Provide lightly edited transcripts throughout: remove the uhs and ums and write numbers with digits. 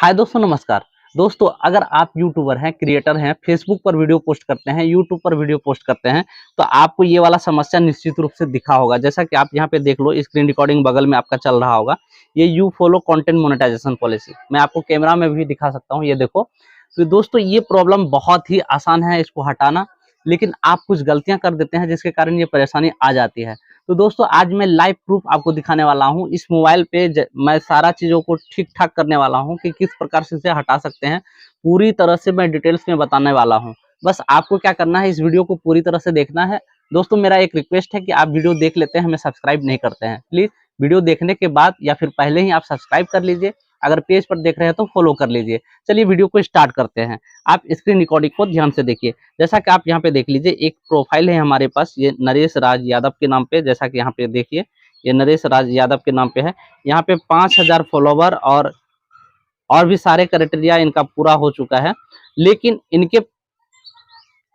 हाय दोस्तों, नमस्कार। दोस्तों, अगर आप यूट्यूबर हैं, क्रिएटर हैं, फेसबुक पर वीडियो पोस्ट करते हैं, यूट्यूब पर वीडियो पोस्ट करते हैं, तो आपको ये वाला समस्या निश्चित रूप से दिखा होगा। जैसा कि आप यहाँ पे देख लो, स्क्रीन रिकॉर्डिंग बगल में आपका चल रहा होगा। ये you follow content monetisation policy. मैं आपको कैमरा में भी दिखा सकता हूँ, ये देखो। तो दोस्तों, ये प्रॉब्लम बहुत ही आसान है इसको हटाना, लेकिन आप कुछ गलतियां कर देते हैं जिसके कारण ये परेशानी आ जाती है। तो दोस्तों, आज मैं लाइव प्रूफ आपको दिखाने वाला हूँ। इस मोबाइल पे मैं सारा चीज़ों को ठीक-ठाक करने वाला हूँ कि किस प्रकार से इसे हटा सकते हैं। पूरी तरह से मैं डिटेल्स में बताने वाला हूँ। बस आपको क्या करना है, इस वीडियो को पूरी तरह से देखना है। दोस्तों, मेरा एक रिक्वेस्ट है कि आप वीडियो देख लेते हैं, हमें सब्सक्राइब नहीं करते हैं। प्लीज़ वीडियो देखने के बाद या फिर पहले ही आप सब्सक्राइब कर लीजिए। अगर पेज पर देख रहे हैं तो फॉलो कर लीजिए। चलिए वीडियो को स्टार्ट करते हैं। आप स्क्रीन रिकॉर्डिंग को ध्यान से देखिए। जैसा कि आप यहाँ पे देख लीजिए, एक प्रोफाइल है हमारे पास, ये नरेश राज यादव के नाम पे। जैसा कि यहाँ पे देखिए, ये नरेश राज यादव के नाम पे है। यहाँ पे 5000 फॉलोवर और भी सारे क्राइटेरिया इनका पूरा हो चुका है, लेकिन इनके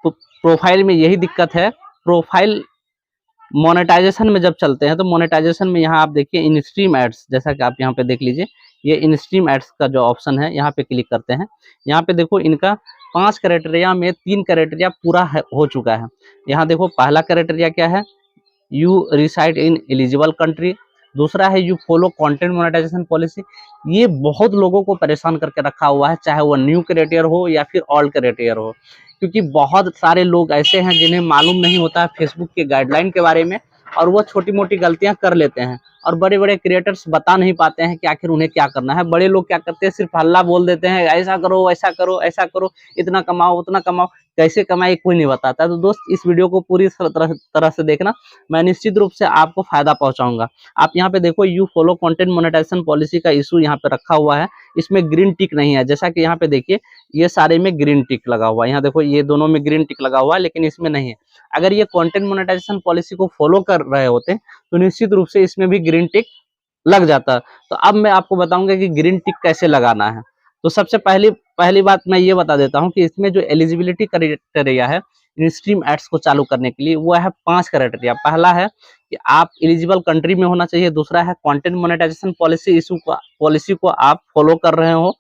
प्रोफाइल में यही दिक्कत है। प्रोफाइल मोनेटाइजेशन में जब चलते हैं तो मोनेटाइजेशन में यहाँ आप देखिए इन स्ट्रीम एड्स, जैसा कि आप यहाँ पे देख लीजिए, ये इन स्ट्रीम एड्स का जो ऑप्शन है, यहाँ पे क्लिक करते हैं। यहाँ पे देखो, इनका 5 क्राइटेरिया में 3 क्राइटेरिया पूरा हो चुका है। यहाँ देखो, पहला क्राइटेरिया क्या है, you reside in eligible country. दूसरा है you follow content monetisation policy. ये बहुत लोगों को परेशान करके रखा हुआ है, चाहे वो न्यू क्रिएटर हो या फिर ओल्ड क्रिएटर हो, क्योंकि बहुत सारे लोग ऐसे हैं जिन्हें मालूम नहीं होता है फेसबुक के गाइडलाइन के बारे में, और वो छोटी मोटी गलतियां कर लेते हैं। और बड़े बड़े क्रिएटर्स बता नहीं पाते हैं कि आखिर उन्हें क्या करना है। बड़े लोग क्या करते हैं, सिर्फ हल्ला बोल देते हैं, ऐसा करो, ऐसा करो, ऐसा करो, इतना कमाओ, उतना कमाओ। कैसे कमाए कोई नहीं बताता। तो दोस्त, इस वीडियो को पूरी तरह से देखना। मैं निश्चित रूप से आपको फायदा पहुंचाऊंगा। आप यहाँ पे देखो, you follow content monetisation policy का इशू यहाँ पे रखा हुआ है। इसमें ग्रीन टिक नहीं है। जैसा कि यहाँ पे देखिए, ये सारे में ग्रीन टिक लगा हुआ है। यहाँ देखो, ये दोनों में ग्रीन टिक लगा हुआ है, लेकिन इसमें नहीं है। अगर ये कंटेंट मोनेटाइजेशन पॉलिसी को फॉलो कर रहे होते तो निश्चित रूप से इसमें भी ग्रीन टिक लग जाता। तो अब मैं आपको बताऊंगा कि ग्रीन टिक कैसे लगाना है। तो सबसे पहली बात मैं ये बता देता हूं कि इसमें जो एलिजिबिलिटी क्राइटेरिया है इन स्ट्रीम एड्स को चालू करने के लिए, वो है 5 क्राइटेरिया। पहला है कि आप एलिजिबल कंट्री में होना चाहिए। दूसरा है कंटेंट मोनेटाइजेशन पॉलिसी को आप फॉलो कर रहे हो।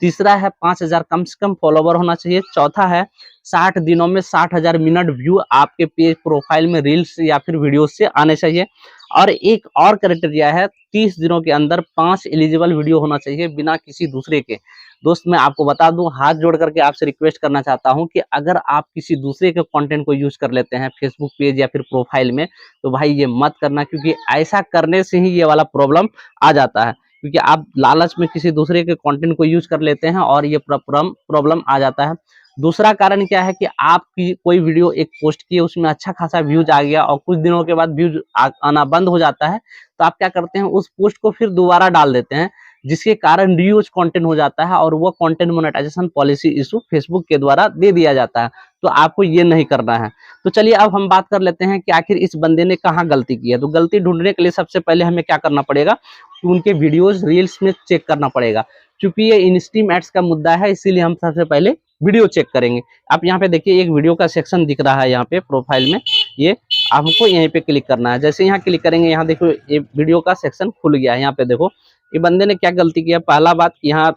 तीसरा है 5000 कम से कम फॉलोवर होना चाहिए। चौथा है 60 दिनों में 60,000 मिनट व्यू आपके पेज प्रोफाइल में रील्स या फिर वीडियो से आने चाहिए। और एक और क्राइटेरिया है, 30 दिनों के अंदर 5 एलिजिबल वीडियो होना चाहिए बिना किसी दूसरे के। दोस्त, मैं आपको बता दूं, हाथ जोड़ करके आपसे रिक्वेस्ट करना चाहता हूं कि अगर आप किसी दूसरे के कंटेंट को यूज कर लेते हैं फेसबुक पेज या फिर प्रोफाइल में, तो भाई ये मत करना, क्योंकि ऐसा करने से ही ये वाला प्रॉब्लम आ जाता है। क्योंकि आप लालच में किसी दूसरे के कंटेंट को यूज कर लेते हैं और ये प्रॉब्लम आ जाता है। दूसरा कारण क्या है कि आप कोई वीडियो एक पोस्ट किए, उसमें अच्छा खासा व्यूज आ गया और कुछ दिनों के बाद व्यूज आना बंद हो जाता है, तो आप क्या करते हैं, उस पोस्ट को फिर दोबारा डाल देते हैं, जिसके कारण रीयूज कंटेंट हो जाता है और वो content monetisation policy issue Facebook के द्वारा दे दिया जाता है। तो आपको ये नहीं करना है। तो चलिए अब हम बात कर लेते हैं कि आखिर इस बंदे ने कहाँ गलती की है। तो गलती ढूंढने के लिए सबसे पहले हमें क्या करना पड़ेगा कि उनके वीडियोज रील्स में चेक करना पड़ेगा। क्योंकि ये इन स्ट्रीम एड्स का मुद्दा है, इसीलिए हम सबसे पहले वीडियो चेक करेंगे। आप यहाँ पे देखिए, एक वीडियो का सेक्शन दिख रहा है यहाँ पे प्रोफाइल में। ये आपको यहीं पे क्लिक करना है। जैसे यहाँ क्लिक करेंगे, यहाँ देखो ये वीडियो का सेक्शन खुल गया है। यहाँ पे देखो, ये बंदे ने क्या गलती किया। पहला बात, यहाँ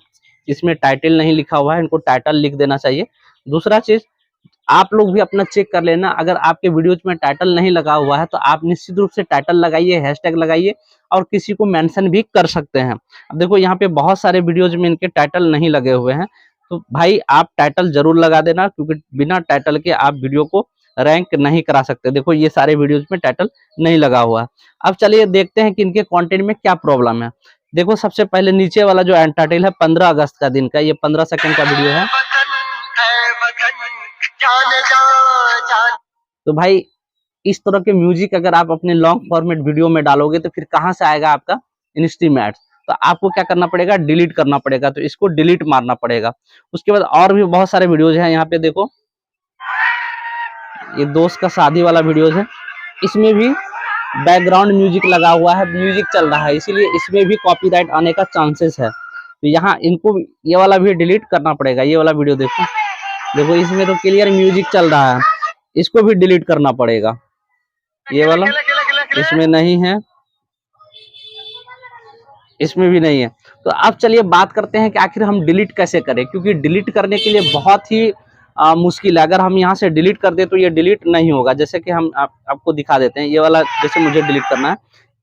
इसमें टाइटल नहीं लिखा हुआ है, इनको टाइटल लिख देना चाहिए। दूसरा चीज, आप लोग भी अपना चेक कर लेना, अगर आपके वीडियोज में टाइटल नहीं लगा हुआ है तो आप निश्चित रूप से टाइटल लगाइए, हैशटैग लगाइए और किसी को मेंशन भी कर सकते हैं। अब देखो, यहाँ पे बहुत सारे वीडियोज में इनके टाइटल नहीं लगे हुए हैं, तो भाई आप टाइटल जरूर लगा देना, क्योंकि बिना टाइटल के आप वीडियो को रैंक नहीं करा सकते। देखो, ये सारे वीडियोज में टाइटल नहीं लगा हुआ है। अब चलिए देखते हैं कि इनके कंटेंट में क्या प्रॉब्लम है। देखो, सबसे पहले नीचे वाला जो एंड टाइटल है 15 अगस्त का दिन का, ये 15 सेकंड का वीडियो है। तो भाई, इस तरह के म्यूजिक अगर आप अपने लॉन्ग फॉर्मेट वीडियो में डालोगे तो फिर कहां से आएगा आपका इंस्ट्रीम एड्स। तो आपको क्या करना पड़ेगा, डिलीट करना पड़ेगा। तो इसको डिलीट मारना पड़ेगा। उसके बाद और भी बहुत सारे वीडियोज हैं। यहाँ पे देखो, ये दोस्त का शादी वाला वीडियोज है, इसमें भी बैकग्राउंड म्यूजिक लगा हुआ है, म्यूजिक चल रहा है, इसीलिए इसमें भी कॉपीराइट आने का चांसेस है। तो यहाँ इनको ये वाला भी डिलीट करना पड़ेगा। ये वाला वीडियो देखो, देखो इसमें तो क्लियर म्यूजिक चल रहा है, इसको भी डिलीट करना पड़ेगा। ये वाला इसमें नहीं है, इसमें भी नहीं है। तो अब चलिए बात करते हैं कि आखिर हम डिलीट कैसे करें, क्योंकि डिलीट करने के लिए बहुत ही मुश्किल है। अगर हम यहाँ से डिलीट कर दे तो ये डिलीट नहीं होगा। जैसे कि हम आपको दिखा देते हैं, ये वाला जैसे मुझे डिलीट करना है,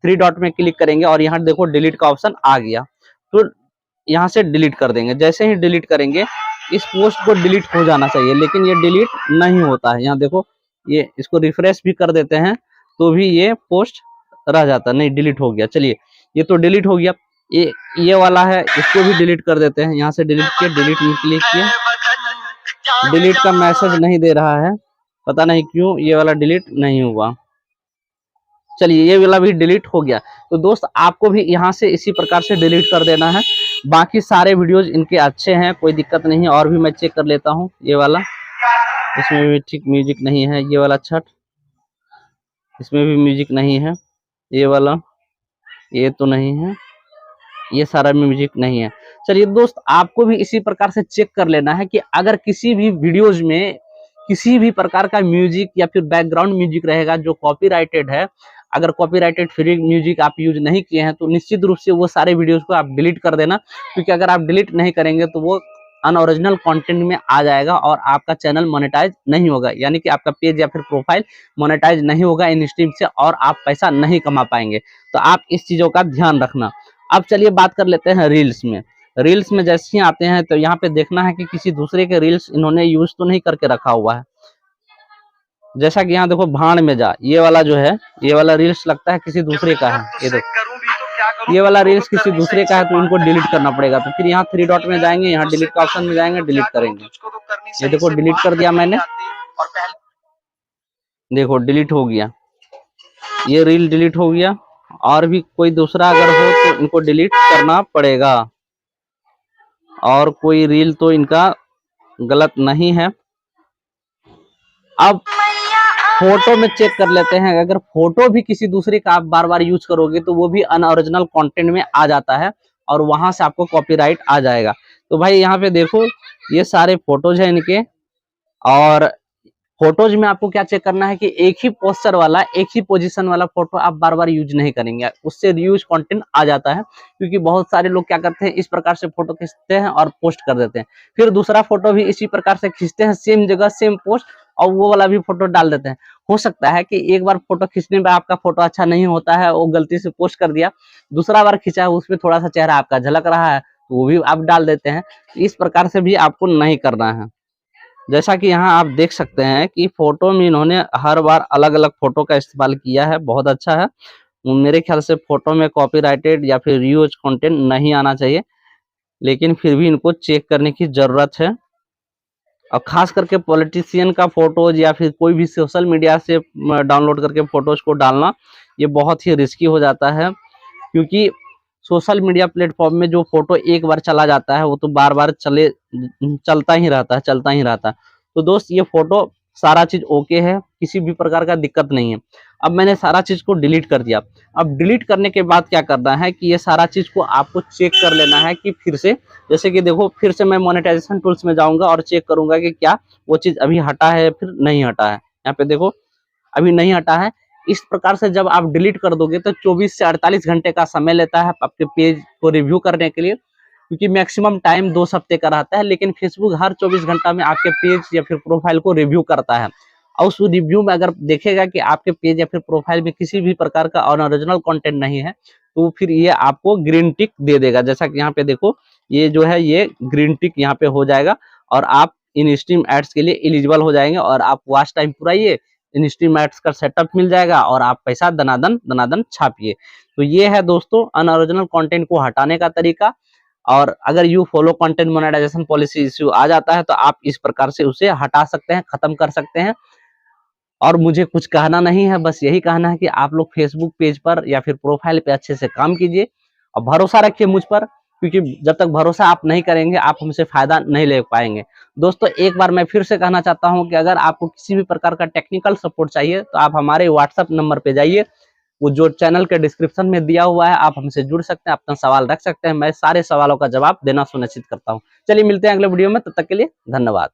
3 डॉट में क्लिक करेंगे और यहाँ देखो डिलीट का ऑप्शन आ गया, तो यहाँ से डिलीट कर देंगे। जैसे ही डिलीट करेंगे इस पोस्ट को डिलीट हो जाना चाहिए, लेकिन ये डिलीट नहीं होता है। यहाँ देखो, ये इसको रिफ्रेश भी कर देते हैं तो भी ये पोस्ट रह जाता है, नहीं डिलीट हो गया। चलिए ये तो डिलीट हो गया। ये वाला है, इसको भी डिलीट कर देते हैं। यहाँ से डिलीट किया, डिलीट में क्लिक किया, डिलीट का मैसेज नहीं दे रहा है, पता नहीं क्यों ये वाला डिलीट नहीं हुआ। चलिए ये वाला भी डिलीट हो गया। तो दोस्त आपको भी यहाँ से इसी प्रकार से डिलीट कर देना है। बाकी सारे वीडियोज इनके अच्छे हैं, कोई दिक्कत नहीं है। और भी मैं चेक कर लेता हूँ, ये वाला, इसमें भी ठीक म्यूजिक नहीं है। ये वाला छठ, इसमें भी म्यूजिक नहीं है। ये वाला, ये तो नहीं है, ये सारा म्यूजिक नहीं है। चलिए दोस्त आपको भी इसी प्रकार से चेक कर लेना है कि अगर किसी भी वीडियोज में किसी भी प्रकार का म्यूजिक या फिर बैकग्राउंड म्यूजिक रहेगा जो कॉपीराइटेड है, अगर कॉपीराइटेड फ्री म्यूजिक आप यूज नहीं किए हैं तो निश्चित रूप से वो सारे वीडियोज को आप डिलीट कर देना। क्योंकि अगर आप डिलीट नहीं करेंगे तो वो अनओरिजिनल कंटेंट में आ जाएगा और आपका चैनल मोनेटाइज नहीं होगा, यानी कि आपका पेज या फिर प्रोफाइल मोनेटाइज नहीं होगा इन स्ट्रीम से और आप पैसा नहीं कमा पाएंगे। तो आप इस चीजों का ध्यान रखना। अब चलिए बात कर लेते हैं रील्स में। रील्स में जैसे ही आते हैं तो यहाँ पे देखना है कि किसी दूसरे के रील्स इन्होंने यूज तो नहीं करके रखा हुआ है। जैसा कि यहाँ देखो भाड़ में जा, ये वाला जो है, ये वाला रील्स लगता है किसी दूसरे का है। ये देखो ये वाला रील्स किसी दूसरे का है, तो इनको डिलीट करना पड़ेगा। तो फिर यहाँ 3 डॉट में जाएंगे, यहाँ डिलीट का ऑप्शन में जाएंगे, डिलीट करेंगे। ये देखो डिलीट कर दिया मैंने, देखो डिलीट हो गया, ये रील डिलीट हो गया। और भी कोई दूसरा अगर हो तो इनको डिलीट करना पड़ेगा। और कोई रील तो इनका गलत नहीं है। अब फोटो में चेक कर लेते हैं। अगर फोटो भी किसी दूसरे का आप बार बार यूज करोगे तो वो भी अनओरिजिनल कंटेंट में आ जाता है और वहां से आपको कॉपीराइट आ जाएगा। तो भाई यहाँ पे देखो ये सारे फोटोज हैं इनके, और फोटोज में आपको क्या चेक करना है कि एक ही पोस्चर वाला, एक ही पोजीशन वाला फोटो आप बार बार यूज नहीं करेंगे, उससे रीयूज कंटेंट आ जाता है। क्योंकि बहुत सारे लोग क्या करते हैं, इस प्रकार से फोटो खींचते हैं और पोस्ट कर देते हैं, फिर दूसरा फोटो भी इसी प्रकार से खींचते हैं, सेम जगह सेम पोस्ट, और वो वाला भी फोटो डाल देते हैं। हो सकता है कि एक बार फोटो खींचने में आपका फोटो अच्छा नहीं होता है, वो गलती से पोस्ट कर दिया, दूसरा बार खींचा है उसमें थोड़ा सा चेहरा आपका झलक रहा है तो वो भी आप डाल देते हैं। इस प्रकार से भी आपको नहीं करना है। जैसा कि यहाँ आप देख सकते हैं कि फोटो में इन्होंने हर बार अलग अलग फोटो का इस्तेमाल किया है, बहुत अच्छा है। मेरे ख्याल से फोटो में कॉपीराइटेड या फिर रीयूज कंटेंट नहीं आना चाहिए, लेकिन फिर भी इनको चेक करने की जरूरत है। और खास करके पॉलिटिशियन का फोटोज या फिर कोई भी सोशल मीडिया से डाउनलोड करके फोटोज को डालना, ये बहुत ही रिस्की हो जाता है। क्योंकि सोशल मीडिया प्लेटफॉर्म में जो फोटो एक बार चला जाता है वो तो बार बार चलता ही रहता है। तो दोस्त ये फोटो सारा चीज ओके है, किसी भी प्रकार का दिक्कत नहीं है। अब मैंने सारा चीज को डिलीट कर दिया। अब डिलीट करने के बाद क्या करना है कि ये सारा चीज को आपको चेक कर लेना है कि फिर से, जैसे कि देखो फिर से मैं मोनेटाइजेशन टूल्स में जाऊंगा और चेक करूंगा कि क्या वो चीज अभी हटा है फिर नहीं हटा है। यहाँ पे देखो अभी नहीं हटा है। इस प्रकार से जब आप डिलीट कर दोगे तो 24 से 48 घंटे का समय लेता है आपके पेज को रिव्यू करने के लिए, क्योंकि मैक्सिमम टाइम 2 हफ्ते का रहता है। लेकिन फेसबुक हर 24 घंटा में आपके पेज या फिर प्रोफाइल को रिव्यू करता है, और उस रिव्यू में अगर देखेगा कि आपके पेज या फिर प्रोफाइल में किसी भी प्रकार का अनओरिजिनल कंटेंट नहीं है तो फिर ये आपको ग्रीन टिक दे देगा। जैसा कि यहाँ पे देखो ये जो है ये ग्रीन टिक यहाँ पे हो जाएगा और आप इन स्ट्रीम एड्स के लिए एलिजिबल हो जाएंगे और आप वॉच टाइम पुराइए, इन स्ट्रीम एड्स का सेटअप मिल जाएगा और आप पैसा दनादन छापिए। तो ये है दोस्तों अनओरिजिनल कंटेंट को हटाने का तरीका। और अगर you follow content monetisation policy issue आ जाता है तो आप इस प्रकार से उसे हटा सकते हैं, खत्म कर सकते हैं। और मुझे कुछ कहना नहीं है, बस यही कहना है कि आप लोग फेसबुक पेज पर या फिर प्रोफाइल पे अच्छे से काम कीजिए और भरोसा रखिए मुझ पर, क्योंकि जब तक भरोसा आप नहीं करेंगे आप हमसे फायदा नहीं ले पाएंगे। दोस्तों एक बार मैं फिर से कहना चाहता हूं कि अगर आपको किसी भी प्रकार का टेक्निकल सपोर्ट चाहिए तो आप हमारे व्हाट्सएप नंबर पे जाइए, वो जो चैनल के डिस्क्रिप्शन में दिया हुआ है, आप हमसे जुड़ सकते हैं, अपना सवाल रख सकते हैं, मैं सारे सवालों का जवाब देना सुनिश्चित करता हूँ। चलिए मिलते हैं अगले वीडियो में, तब तक के लिए धन्यवाद।